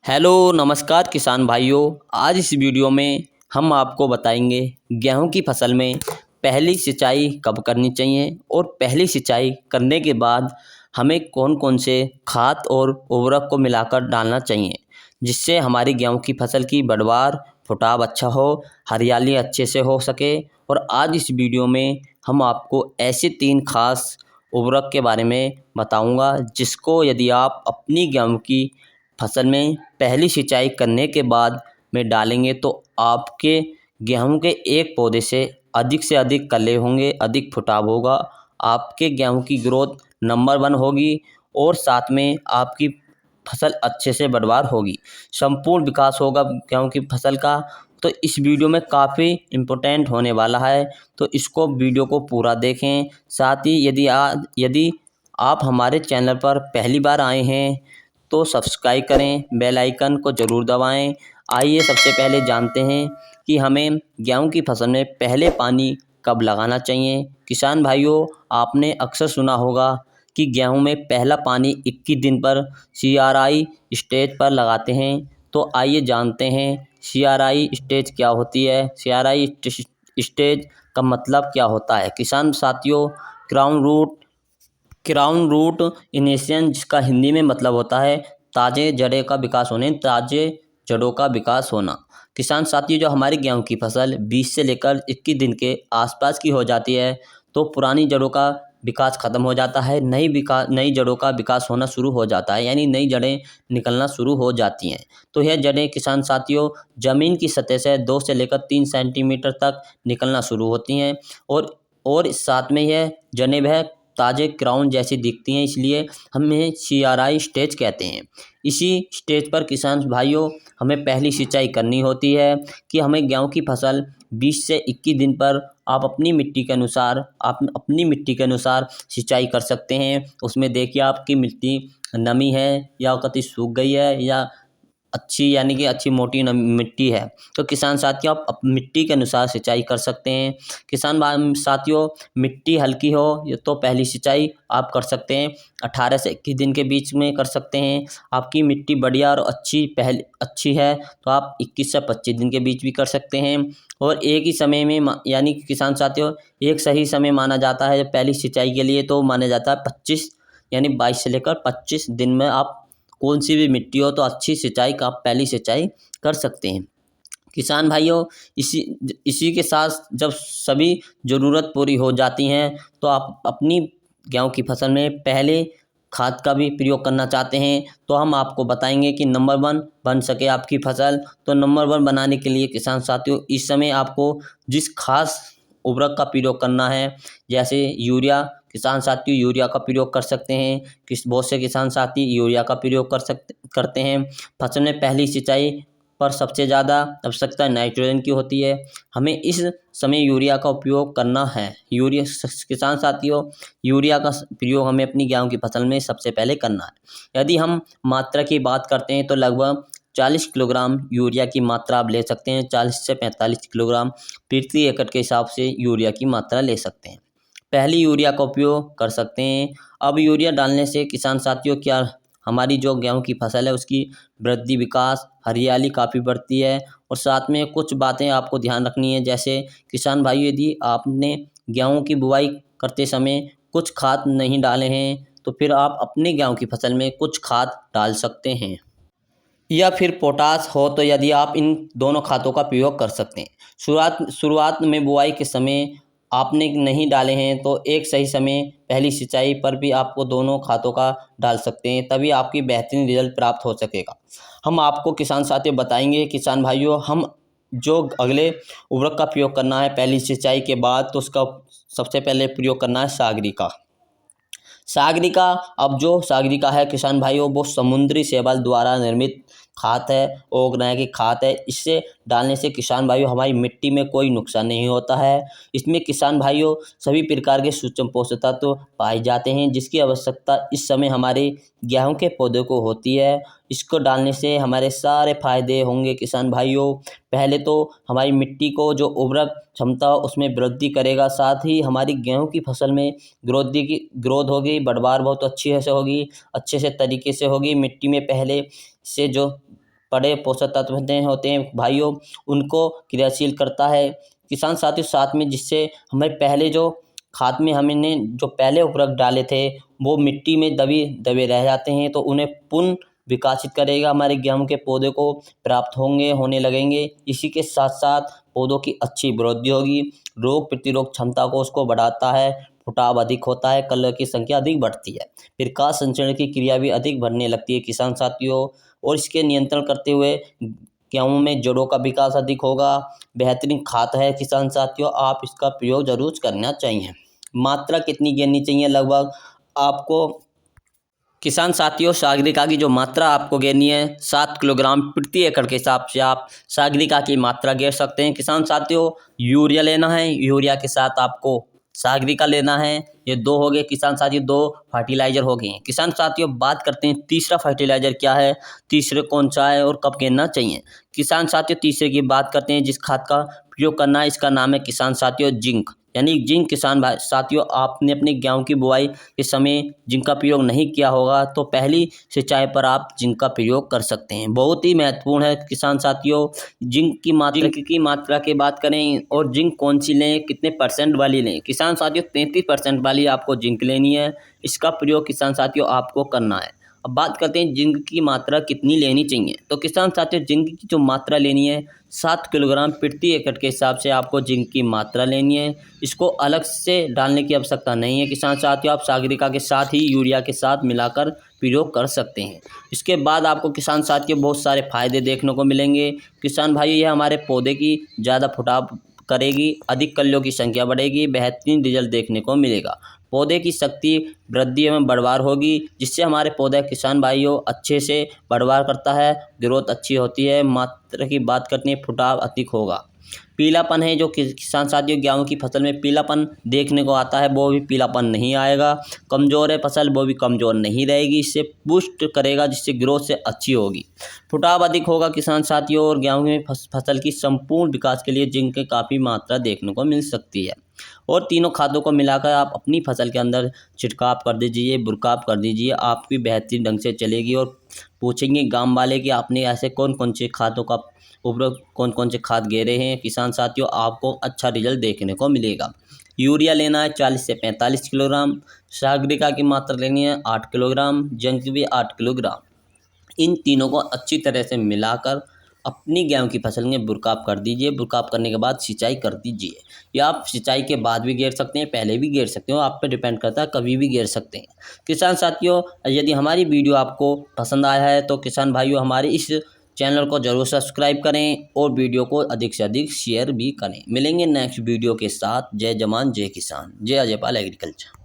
Hello नमस्कार किसान भाइयों। आज इस वीडियो में हम आपको बताएंगे गेहूं की फसल में पहली सिंचाई कब करनी चाहिए और पहली सिंचाई करने के बाद हमें कौन कौन से खाद और उर्वरक को मिलाकर डालना चाहिए जिससे हमारी गेहूं की फसल की पैदावार फुटाव अच्छा हो, हरियाली अच्छे से हो सके। और आज इस वीडियो में हम आपको ऐसे 3 खास उर्वरक के बारे में बताऊंगा जिसको यदि आप अपनी गेहूं की फसल में पहली सिंचाई करने के बाद में डालेंगे तो आपके गेहूं के एक पौधे से अधिक कले होंगे, अधिक फुटाव होगा, आपके गेहूं की ग्रोथ नंबर 1 होगी और साथ में आपकी फसल अच्छे से पैदावार होगी, संपूर्ण विकास होगा गेहूं की फसल का। तो इस वीडियो में काफ़ी इम्पोर्टेंट होने वाला है, तो इसको वीडियो को पूरा देखें। साथ ही यदि आप हमारे चैनल पर पहली बार आए हैं तो सब्सक्राइब करें, बेल आइकन को ज़रूर दबाएं। आइए सबसे पहले जानते हैं कि हमें गेहूं की फसल में पहले पानी कब लगाना चाहिए। किसान भाइयों, आपने अक्सर सुना होगा कि गेहूं में पहला पानी 21 दिन पर CRI स्टेज पर लगाते हैं। तो आइए जानते हैं CRI स्टेज क्या होती है, CRI स्टेज का मतलब क्या होता है। किसान साथियों, क्राउन रूट इनिशिएशन, जिसका हिंदी में मतलब होता है ताज़े जड़े का विकास होने, ताज़े जड़ों का विकास होना। किसान साथियों, जो हमारी गेहूं की फसल 20 से लेकर 21 दिन के आसपास की हो जाती है तो पुरानी जड़ों का विकास खत्म हो जाता है, नई जड़ों का विकास होना शुरू हो जाता है, यानी नई जड़ें निकलना शुरू हो जाती हैं। तो यह जड़ें किसान साथियों ज़मीन की सतह से 2 से लेकर 3 सेंटीमीटर तक निकलना शुरू होती हैं और साथ में यह जड़ें वह ताज़े क्राउन जैसी दिखती हैं, इसलिए हमें CRI स्टेज कहते हैं। इसी स्टेज पर किसान भाइयों हमें पहली सिंचाई करनी होती है कि हमें गेहूं की फसल 20 से 21 दिन पर आप अपनी मिट्टी के अनुसार सिंचाई कर सकते हैं। उसमें देखिए आपकी मिट्टी नमी है या कतई सूख गई है या अच्छी यानी कि अच्छी मोटी मिट्टी है। तो किसान साथियों आप मिट्टी के अनुसार सिंचाई कर सकते हैं। साथियों, मिट्टी हल्की हो तो पहली सिंचाई आप कर सकते हैं 18 से 21 दिन के बीच में कर सकते हैं। आपकी मिट्टी बढ़िया और अच्छी है तो आप 21 से 25 दिन के बीच भी कर सकते हैं। और एक ही समय में यानी कि किसान साथियों एक सही समय माना जाता है पहली सिंचाई के लिए, तो माना जाता है 25 यानी 22 से लेकर 25 दिन में आप कौन सी भी मिट्टी हो तो अच्छी सिंचाई का आप पहली सिंचाई कर सकते हैं। किसान भाइयों, इसी के साथ जब सभी ज़रूरत पूरी हो जाती हैं तो आप अपनी गेहूं की फसल में पहले खाद का भी प्रयोग करना चाहते हैं तो हम आपको बताएंगे कि नंबर 1 बन सके आपकी फसल। तो नंबर 1 बनाने के लिए किसान साथियों इस समय आपको जिस खास उर्वरक का प्रयोग करना है, जैसे यूरिया, किसान साथियों यूरिया का प्रयोग कर सकते हैं। बहुत से किसान साथी यूरिया का प्रयोग करते हैं। फसल में पहली सिंचाई पर सबसे ज़्यादा आवश्यकता नाइट्रोजन की होती है, हमें इस समय यूरिया का उपयोग करना है। किसान साथियों यूरिया का प्रयोग हमें अपनी गेहूं की फसल में सबसे पहले करना है। यदि हम मात्रा की बात करते हैं तो लगभग 40 किलोग्राम यूरिया की मात्रा आप ले सकते हैं। 40 से 45 किलोग्राम प्रति एकड़ के हिसाब से यूरिया की मात्रा ले सकते हैं। पहली यूरिया का उपयोग कर सकते हैं। अब यूरिया डालने से किसान साथियों क्या हमारी जो गेहूं की फसल है उसकी वृद्धि, विकास, हरियाली काफ़ी बढ़ती है। और साथ में कुछ बातें आपको ध्यान रखनी है, जैसे किसान भाई यदि आपने गेहूं की बुआई करते समय कुछ खाद नहीं डाले हैं तो फिर आप अपने गेहूं की फसल में कुछ खाद डाल सकते हैं, या फिर पोटाश हो तो यदि आप इन दोनों खादों का प्रयोग कर सकते हैं। शुरुआत में बुआई के समय आपने नहीं डाले हैं तो एक सही समय पहली सिंचाई पर भी आपको दोनों खादों का डाल सकते हैं, तभी आपकी बेहतरीन रिजल्ट प्राप्त हो सकेगा। हम आपको किसान साथियों बताएंगे किसान भाइयों हम जो अगले उर्वरक का प्रयोग करना है पहली सिंचाई के बाद, तो उसका सबसे पहले प्रयोग करना है सागरिका। अब जो सागरिका है किसान भाइयों वो समुद्री शैवाल द्वारा निर्मित खाद है, ऑर्गेनिक खाद है। इससे डालने से किसान भाइयों हमारी मिट्टी में कोई नुकसान नहीं होता है। इसमें किसान भाइयों सभी प्रकार के सूक्ष्म पोषक तत्व पाए जाते हैं जिसकी आवश्यकता इस समय हमारे गेहूं के पौधे को होती है। इसको डालने से हमारे सारे फायदे होंगे किसान भाइयों। पहले तो हमारी मिट्टी को जो उर्वरक क्षमता उसमें वृद्धि करेगा, साथ ही हमारी गेहूं की फसल में ग्रोथ होगी, बढ़वार बहुत अच्छी से होगी, अच्छे से तरीके से होगी। मिट्टी में पहले से जो बड़े पोषक तत्व होते हैं भाइयों, उनको क्रियाशील करता है किसान साथियों। साथ में जिससे हमें पहले जो खाद में हमने जो पहले उर्वरक डाले थे वो मिट्टी में दबे रह जाते हैं, तो उन्हें पुनः विकासित करेगा, हमारे गेहूं के पौधे को प्राप्त होने लगेंगे। इसी के साथ साथ पौधों की अच्छी वृद्धि होगी, रोग प्रतिरोध क्षमता को उसको बढ़ाता है, फुटाव अधिक होता है, कलर की संख्या अधिक बढ़ती है, प्रकाश संचरण की क्रिया भी अधिक बढ़ने लगती है किसान साथियों। और इसके नियंत्रण करते हुए गेहूं में जड़ों का विकास अधिक होगा। बेहतरीन खाद है किसान साथियों, आप इसका प्रयोग जरूर करना चाहिए। मात्रा कितनी गिरनी चाहिए? लगभग आपको किसान साथियों सागरिका की जो मात्रा आपको गिरनी है 7 किलोग्राम प्रति एकड़ के हिसाब से आप सागरिका की मात्रा गिर सकते हैं। किसान साथियों यूरिया लेना है, यूरिया के साथ आपको सागरिका लेना है। ये दो हो गए किसान साथियों, दो फर्टिलाइजर हो गए। किसान साथियों बात करते हैं तीसरा फर्टिलाइजर क्या है, तीसरे कौन सा है और कब गिरना चाहिए। किसान साथियों तीसरे की बात करते हैं जिस खाद का प्रयोग करना है, इसका नाम है किसान साथियों जिंक, यानी जिंक। किसान भाई साथियों आपने अपने गेहूं की बुआई के समय जिंक का प्रयोग नहीं किया होगा तो पहली सिंचाई पर आप जिंक का प्रयोग कर सकते हैं, बहुत ही महत्वपूर्ण है किसान साथियों। जिंक की मात्रा की बात करें और जिंक कौन सी लें, कितने परसेंट वाली लें। किसान साथियों 33% वाली आपको जिंक लेनी है, इसका प्रयोग किसान साथियों आपको करना है। अब बात करते हैं जिंक की मात्रा कितनी लेनी चाहिए। तो किसान साथियों जिंक की जो मात्रा लेनी है 7 किलोग्राम प्रति एकड़ के हिसाब से आपको जिंक की मात्रा लेनी है। इसको अलग से डालने की आवश्यकता नहीं है किसान साथियों, आप सागरिका के साथ ही यूरिया के साथ मिलाकर प्रयोग कर सकते हैं। इसके बाद आपको किसान साथियों बहुत सारे फायदे देखने को मिलेंगे। किसान भाई ये हमारे पौधे की ज़्यादा फुटाव करेगी, अधिक कलियों की संख्या बढ़ेगी, बेहतरीन रिजल्ट देखने को मिलेगा, पौधे की शक्ति वृद्धि एवं बढ़वार होगी, जिससे हमारे पौधे किसान भाइयों अच्छे से बढ़वार करता है, ग्रोथ अच्छी होती है। मात्रा की बात करते हैं फुटाव अधिक होगा। पीलापन है जो किसान साथियों गेहूं की फसल में पीलापन देखने को आता है वो भी पीलापन नहीं आएगा। कमज़ोर है फसल वो भी कमज़ोर नहीं रहेगी, इससे बूस्ट करेगा जिससे ग्रोथ से अच्छी होगी। फुटाव अधिक होगा किसान साथियों, और गेहूं में फसल की संपूर्ण विकास के लिए जिंक की काफ़ी मात्रा देखने को मिल सकती है। और तीनों खादों को मिलाकर आप अपनी फसल के अंदर छिड़काव कर दीजिए, बुरकाव कर दीजिए, आपकी बेहतरीन ढंग से चलेगी। और पूछेंगे गांव वाले कि आपने ऐसे कौन कौन से खादों का उपयोग, कौन कौन से खाद गेरे हैं, किसान साथियों आपको अच्छा रिजल्ट देखने को मिलेगा। यूरिया लेना है 40 से 45 किलोग्राम, सागरिका की मात्रा लेनी है 8 किलोग्राम, जिंक भी 8 किलोग्राम। इन तीनों को अच्छी तरह से मिलाकर अपनी गेहूं की फसल में बुरकाव कर दीजिए। बुरकाव करने के बाद सिंचाई कर दीजिए, या आप सिंचाई के बाद भी गेर सकते हैं, पहले भी गेर सकते हो, आप पे डिपेंड करता है, कभी भी गेर सकते हैं। किसान साथियों यदि हमारी वीडियो आपको पसंद आया है तो किसान भाइयों हमारे इस चैनल को जरूर सब्सक्राइब करें और वीडियो को अधिक से अधिक शेयर भी करें। मिलेंगे नेक्स्ट वीडियो के साथ। जय जवान जय किसान, जय अजय पाल एग्रीकल्चर।